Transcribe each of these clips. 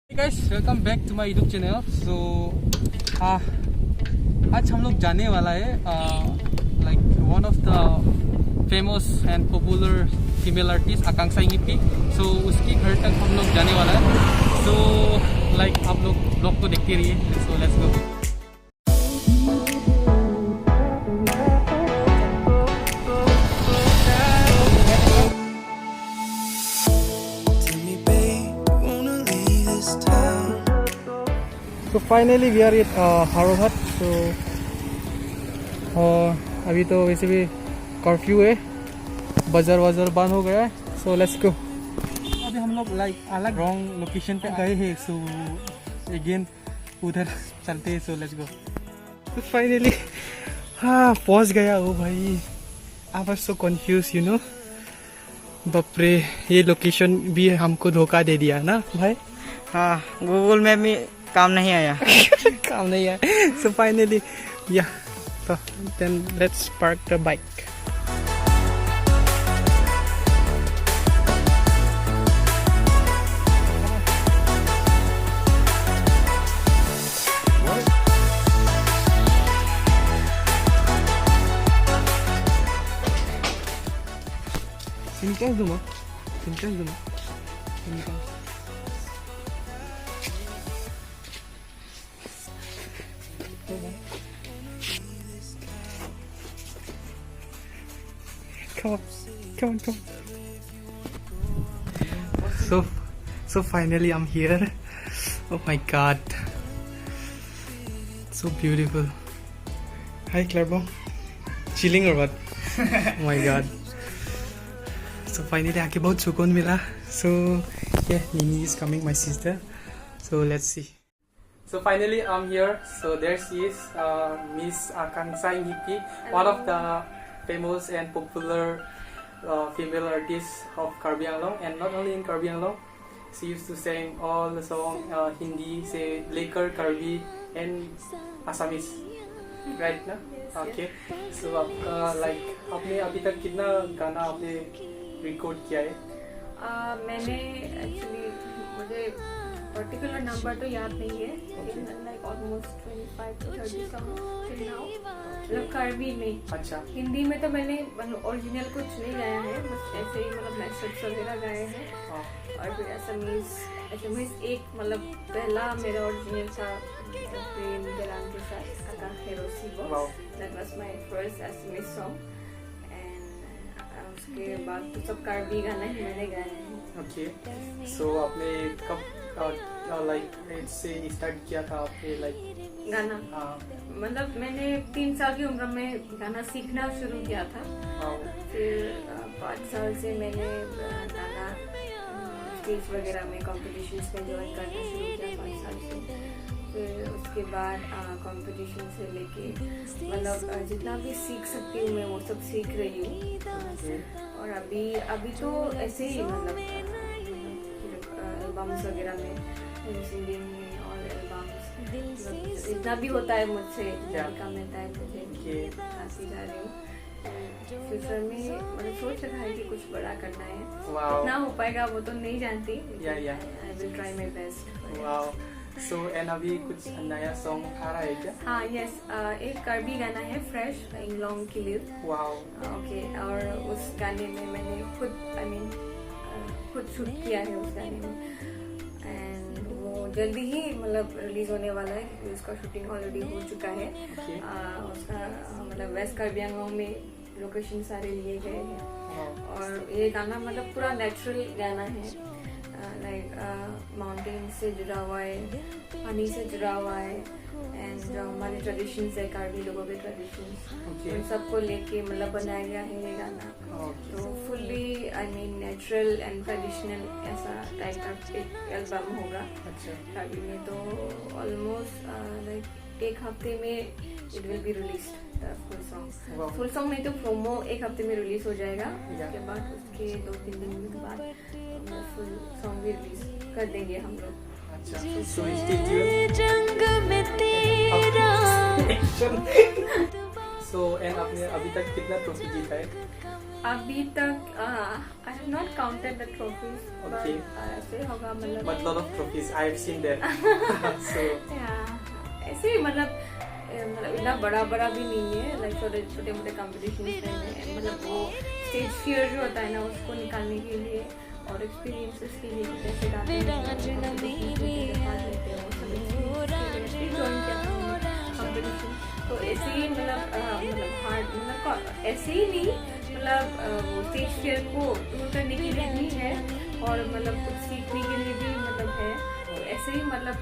Hey guys, welcome back to my YouTube channel. आज हम लोग जाने वाला है like one of the famous and popular female artist Akanksha Ingipi. So उसकी घर तक हम लोग जाने वाला है। सो लाइक आप लोग ब्लॉग को देखते रहिए। So let's go. तो फाइनली वी आर एट हारोहट। तो अभी तो वैसे भी कर्फ्यू है, बाजार बंद हो गया है। So let's go. अभी हम लोग लाइक अलग रॉन्ग लोकेशन पे गए हैं। सो अगेन उधर चलते हैं। So let's go. तो फाइनली पहुंच गया। ओ भाई, I was so confuse you know. बाप रे, ये लोकेशन भी हमको धोखा दे दिया ना भाई। हाँ, गूगल मैप में काम नहीं आया। काम नहीं है। सो फाइनली या तो then let's park the bike. Singkang tu mah, singkang tu mah, singkang. Come on. So finally I'm here. Oh my God, so beautiful. Hi Clairvaux, chilling or what? Oh my God. So finally आके बहुत सुकून मिला. So yeah, Nini is coming, my sister. So let's see. So finally I'm here. So there she is, Miss Akanksha Ingipi, one of the famous and popular female artists of Karbi Anglong, and not only in Karbi Anglong. She used to sing all the song Hindi, say Lekar, Karbi, and Assamese. Right ना? Okay. So आपका like आपने अभी तक कितना गाना आपने record किया है? मैंने एक्चुअली मुझे पर्टिकुलर नंबर तो याद नहीं है, लेकिन like almost 25 to 30 song till now, मतलब कार्बी में। अच्छा। हिंदी में तो मैंने ओरिजिनल कुछ नहीं गाया है, बस ऐसे ही मतलब मैशअप्स वगैरह गाए हैं। और फिर असमीज एक मतलब पहला मेरा ओरिजिनल था प्रेम जलान के साथ आकाश हेरोसिबो, that was my first Assamese song. उसके बाद तो सब कार्बी गाना ही मैंने गाया है। ओके। सो आपने कब लाइक से स्टार्ट किया था आपने लाइक गाना? मतलब मैंने 3 साल की उम्र में गाना सीखना शुरू किया था। फिर 5 साल से मैंने गाना स्टेज वगैरह में कॉम्पिटिशन्स में ज्वाइन करना शुरू किया 5 साल से। फिर उसके बाद कंपटीशन से लेके मतलब जितना भी सीख सकती हूँ मैं वो सब सीख रही हूँ। और अभी तो ऐसे ही मतलब एल्बम्स वगैरह में सिंगिंग में और एल्बम्स जितना भी होता है मुझसे का मिलता है मुझे आती जा रही हूँ। फ्यूचर में मतलब सोच रखा है कि कुछ बड़ा करना है। कितना हो पाएगा वो तो नहीं जानती। I will try my best. So and अभी कुछ नया सॉन्ग आ रहा है क्या? हाँ यस, एक कार्बी गाना है फ्रेश इंगलोंग के लिए। ओके। और उस गाने में मैंने खुद शूट किया है उस गाने में, एंड वो जल्दी ही मतलब रिलीज होने वाला है क्योंकि उसका शूटिंग ऑलरेडी हो चुका है। उसका मतलब वेस्ट कार्बी आंगलोंग में लोकेशन सारे लिए गए हैं। और ये गाना मतलब पूरा नेचुरल गाना है, लाइक माउंटेन से जुड़ा हुआ है, पानी से जुड़ा हुआ है, एंड जो हमारे ट्रेडिशंस है कार्बी लोगों के ट्रेडिशंस, उन सबको लेके मतलब बनाया गया है ये गाना। तो fully I mean natural and traditional ऐसा टाइप का एक एल्बम होगा कार्बी में। तो ऑलमोस्ट लाइक एक हफ्ते में it will be release full song नहीं तो प्रोमो एक हफ्ते में रिलीज हो जाएगा। उसके बाद उसके 2-3 दिन के बाद फुल सॉन्ग भी रिलीज कर देंगे हम लोग। सो सो एंड आपने अभी तक कितना ट्रॉफी जीता है? अभी तक I have not counted the trophies, Okay. ऐसे होगा मतलब But lot of trophies I have seen there. So ऐसे ही मतलब इतना बड़ा भी नहीं है, लाइक छोटे मोटे कॉम्पिटिशन में मतलब वो स्टेज फियर जो होता है ना उसको निकालने के लिए और एक्सपीरियंसेस के लिए कि कैसे गाते हैं तो ऐसे ही मतलब हार्ड मतलब ऐसे ही नहीं मतलब वो स्टेज फियर को दूर करने के लिए भी है और मतलब कुछ सीखने के लिए भी मतलब है। तो ऐसे ही मतलब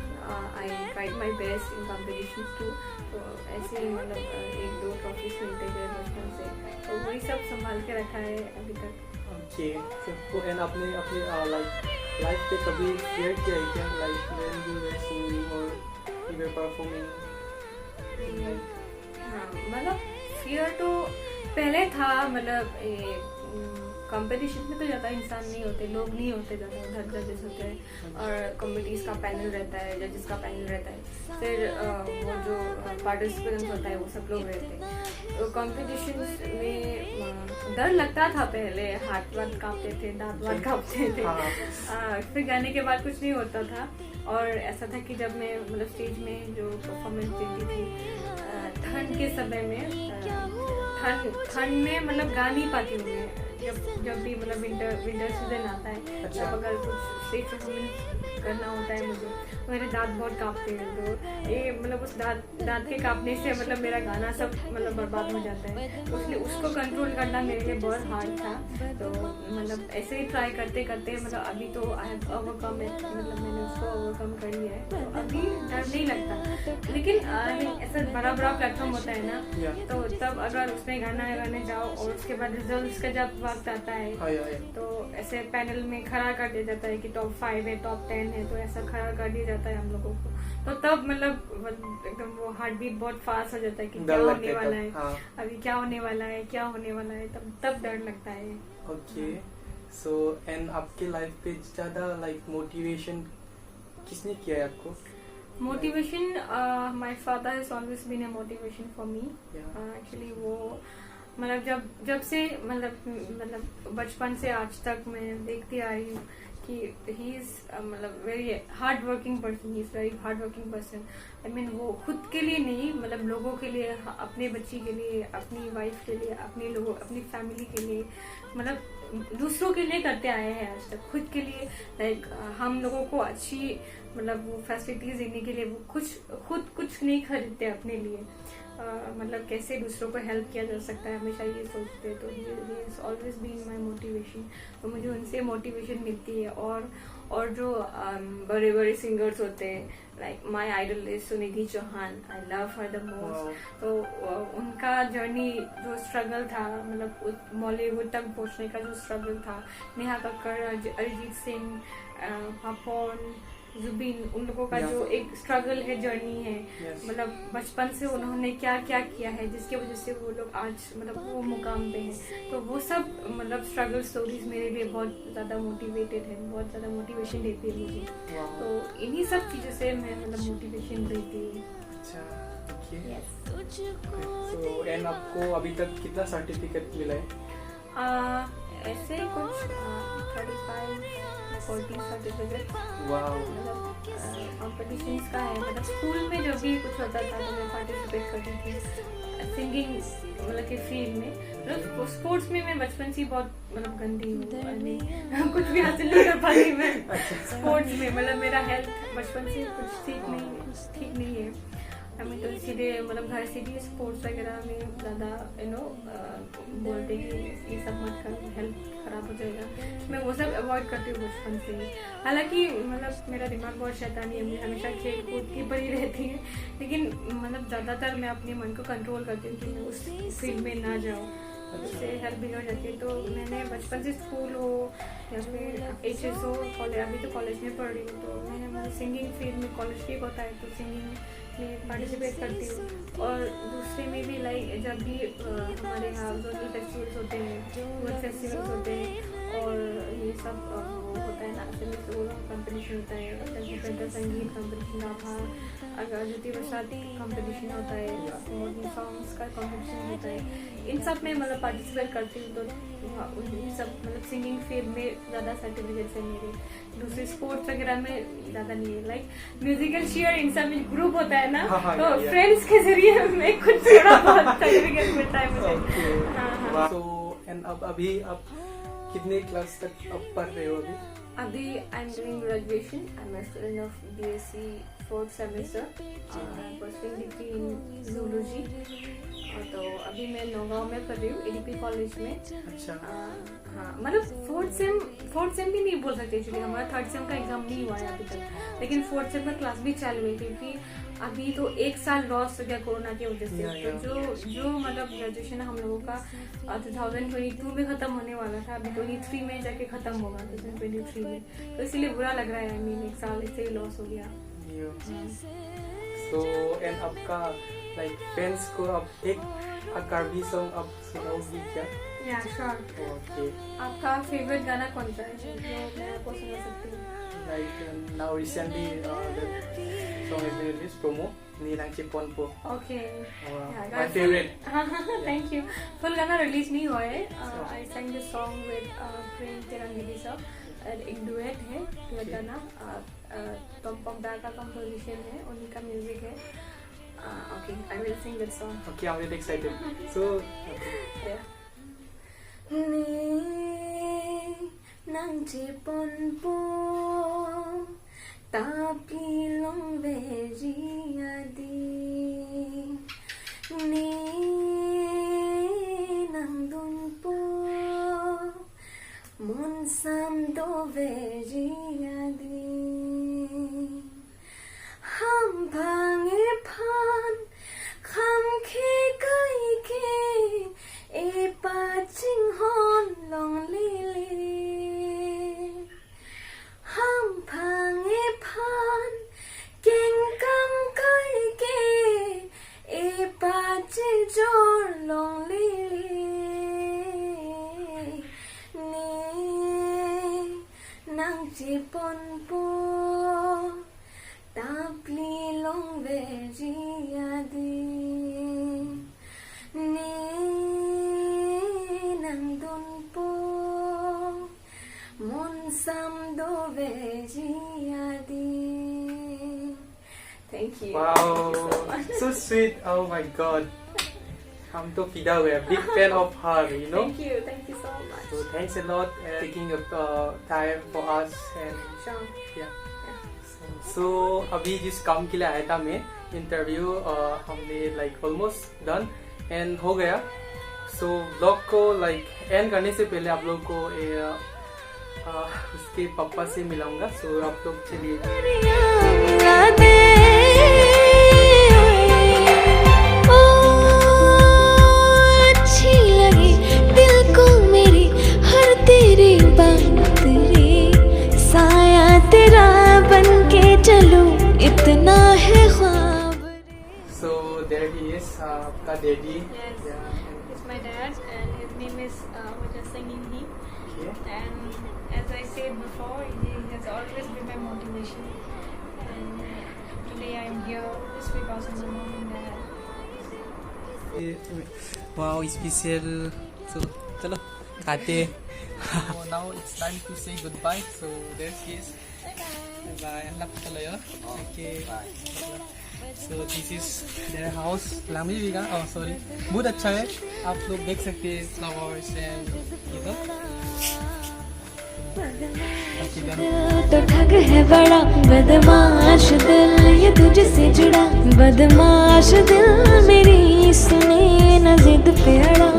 I tried my best in competition too, तो ऐसे ही मतलब 1-2 ट्रॉफीज मिलते गए बचपन से, तो वही सब संभाल के रखा है अभी तक। ओके, तो एंड आपने अपने लाइफ पे कभी फियर किया है क्या? Like when you were singing और यू वर परफॉर्मिंग? हाँ मतलब फियर तो पहले था, मतलब कंपटीशन में तो ज़्यादा इंसान नहीं होते, लोग नहीं होते ज़्यादा, उधर जजेस होते हैं और कॉमेडीज़ का पैनल रहता है, जजेस का पैनल रहता है, फिर वो जो पार्टिसिपेंट्स होता है वो सब लोग रहते हैं। तो कंपटीशन में डर लगता था पहले, हाथ वाथ काँपते थे, दांत वाथ काँपते थे, फिर गाने के बाद कुछ नहीं होता था। और ऐसा था कि जब मैं मतलब स्टेज में जो परफॉर्मेंस देती थी ठंड के समय में, ठंड में मतलब गा नहीं पाती हूँ मैं, जब भी मतलब विंटर सीजन आता है, जब अगर कुछ स्टेज परफॉर्मेंस करना होता है मुझे, तो मेरे दांत बहुत कांपते हैं, तो ये मतलब उस दांत के कांपने से मतलब मेरा गाना सब मतलब बर्बाद हो जाता है, तो इसलिए उसको कंट्रोल करना मेरे लिए बहुत हार्ड था। तो मतलब ऐसे ही ट्राई करते करते मतलब अभी तो आई हैव ओवरकम इट, मतलब मैंने उसको ओवरकम कर लिया है, तो अभी डर नहीं लगता। लेकिन ऐसा बड़ा प्लेटफॉर्म होता है ना, तो तब अगर उसमें गाना गाने जाओ और उसके बाद रिजल्ट्स का जब वक्त आता है तो ऐसे पैनल में खड़ा कर दिया जाता है कि टॉप 5 है, टॉप 10 है, तो ऐसा खड़ा कर दिया जाता है हम लोगों को, तो तब मतलब एकदम वो हार्ट बीट बहुत फास्ट हो जाता है कि क्या होने वाला है, अभी क्या होने वाला है, क्या होने वाला है, तब डर लगता है। ओके, सो एंड आपके लाइफ पे ज्यादा लाइक मोटिवेशन किसने किया है आपको? Motivation my father has always been a motivation for me actually. वो मतलब जब से मतलब बचपन से आज तक मैं देखती आ रही हूँ कि ही इज मतलब very hard working person, he is very hard working person. I mean वो खुद के लिए नहीं, मतलब लोगों के लिए, अपने बच्ची के लिए, अपनी वाइफ के लिए, अपनी फैमिली के लिए, मतलब दूसरों के लिए करते आए हैं आज तक। खुद के लिए लाइक हम लोगों को अच्छी मतलब वो फैसिलिटीज देने के लिए वो खुद कुछ नहीं खरीदते अपने लिए, मतलब कैसे दूसरों को हेल्प किया जा सकता है, हमेशा ये सोचते हैं। तो he is always been my motivation, तो मुझे उनसे मोटिवेशन मिलती है। और जो बड़े सिंगर्स होते हैं, like my idol is Sunidhi Chauhan, I love her the most. तो उनका जर्नी जो स्ट्रगल था, मतलब बॉलीवुड तक पहुंचने का जो स्ट्रगल था, नेहा कक्कड़, अरिजीत सिंह, पापन, जुबिन, उन लोगों का जो एक स्ट्रगल है, जर्नी है, मतलब बचपन से उन्होंने क्या क्या किया है जिसकी वजह से वो लोग आज मतलब वो मुकाम पे हैं। तो वो सब मतलब स्ट्रगल स्टोरीज मेरे लिए बहुत ज़्यादा मोटिवेटेड है, बहुत ज़्यादा मोटिवेशन देती है मुझे। तो इन्हीं सब चीज़ों से मैं मतलब मोटिवेशन देती हूँ। तो एंड आपको अभी तक कितना सर्टिफिकेट मिला है? ऐसे कुछ 35-40 सर्टिफिकेट कॉम्पिटिशन्स का है। मतलब स्कूल में जब भी कुछ होता था तो मैं पार्टिसिपेट करती थी सिंगिंग मतलब के फील्ड में। मतलब स्पोर्ट्स में मैं बचपन से बहुत मतलब गंदी हूँ, कुछ भी हासिल नहीं कर पाती मैं स्पोर्ट्स में। मतलब मेरा हेल्थ बचपन से कुछ ठीक नहीं है। हमें तो सीधे मतलब घर से भी स्पोर्ट्स वगैरह में ज़्यादा बोलते कि ये सब मत कर, हेल्थ ख़राब हो जाएगा। मैं वो सब अवॉइड करती हूँ बचपन से ही। हालांकि मतलब मेरा दिमाग बहुत शैतानी है, मुझे हमेशा खेल कूद की पड़ी रहती है, लेकिन मतलब ज़्यादातर मैं अपने मन को कंट्रोल करती हूँ कि मैं उस फील्ड में ना जाऊँ, उससे हेल्थ बिगड़ जाती है। तो मैंने बचपन से स्कूल हो या फिर HS हो, कॉलेज, अभी तो कॉलेज में पढ़ रही हूँ, तो मैंने मतलब सिंगिंग फील्ड में कॉलेज वीक होता है तो सिंगिंग में पार्टिसिपेट करती हूँ। और दूसरे में भी लाइक जब भी हमारे यहाँ जोनल फेस्टिवल्स होते हैं, यूथ फेस्टिवल्स होते हैं और ये सब होता है ना कंपटीशन होता है, संगीत कंपटीशन था, अगर ज्योति बरसाती कंपटीशन होता है, मॉडर्न सॉन्ग्स का कंपटीशन होता है, इन सब में मतलब पार्टिसिपेट करती हूँ। तो सब मतलब सिंगिंग फील्ड में ज़्यादा सर्टिफिकेट्स है मेरे, दूसरे स्पोर्ट्स वगैरह में ज़्यादा नहीं है। लाइक म्यूजिकल चेयर इन सब में ग्रुप होता है ना, तो फ्रेंड्स के जरिए मैं कुछ थोड़ा बहुत सर्टिफिकेट मिलता है मुझे। तो एंड अब अभी आप कितने क्लास तक अब पढ़ रहे हो अभी? अभी I am doing graduation, I am student of BSc 4th semester, pursuing degree in zoology. तो अभी मैं नौगांव में कर रही हूँ, ADP कॉलेज में। अच्छा। हाँ, मतलब फोर्थ सेम भी नहीं बोल सकते एक्चुअली, हमारा 3rd सेम का एग्जाम नहीं हुआ है अभी तक, लेकिन 4th सेम का क्लास भी चालू है, क्योंकि अभी तो 1 साल लॉस हो गया कोरोना की वजह से। तो जो मतलब ग्रेजुएशन हम लोगों का 2022 में खत्म होने वाला था, अभी 23 में जाके खत्म होगा, 2023 में। तो इसीलिए बुरा लग रहा है, I mean 1 साल इससे ही लॉस हो गया। तो एंड आपका लाइक फ्रेंड्स को अब एक अकार्बी सॉन्ग आप सुनाओगी क्या? या श्योर। ओके। आपका फेवरेट गाना कौन सा है जो मैं आपको सुना सकती हूँ? Like now recently the song has been released, Promo, Nirang Ciponpo. Okay. My favorite. Thank you. Full गाना रिलीज नहीं हुआ है। I sang this song with प्रेम तिरंगी sir. एक डुएट है, डुएट गाना टॉम पम्पा का कंपोजिशन है, उन्हीं का म्यूजिक है। Okay, I will sing that song. Okay, I'm really excited. So. Yeah. Nang Ciponpo tapi long veji adi ni nang dumpo mon sam do veji adi ham bhange phan kham khe kai ke e pa ching hon long li ham bhange phan keng kam kai ke e pa chi jor long li ni nang Ciponpo tapli long veji adi ni nang dunpo mon sam do veji adi. Thank you. Wow, Thank you so much. so sweet. Oh my God, हम तो फिदा हुए, big fan of her, you know. Thank you so much. So thanks a lot taking up time for us and Sure. yeah. So अभी जिस काम के लिए आया था मैं इंटरव्यू हमने like almost done and हो गया। So ब्लॉग को like एंड करने से पहले आप लोग को उसके पापा से मिलाऊंगा। So आप लोग चलिए। इतना है ख्वाब। So there he is, आपका daddy. Yes, Yeah. it's my dad, and his name is Wajah Singh Hindi. Okay. And as I said before, he has always been my motivation. And today I am here just because of my mom and dad. Wow, special. So चलो खाते। So now it's time to say goodbye. So there he is. Bye. Allah putalo yo. Okay. So this is their house. लामी भी का. Oh sorry. बहुत अच्छा है. आप लोग देख सकते हैं flowers and you know. तो ठग है बड़ा बदमाश दिल ये तुझसे जुड़ा बदमाश दिल मेरी सुने न जिद पे अड़ा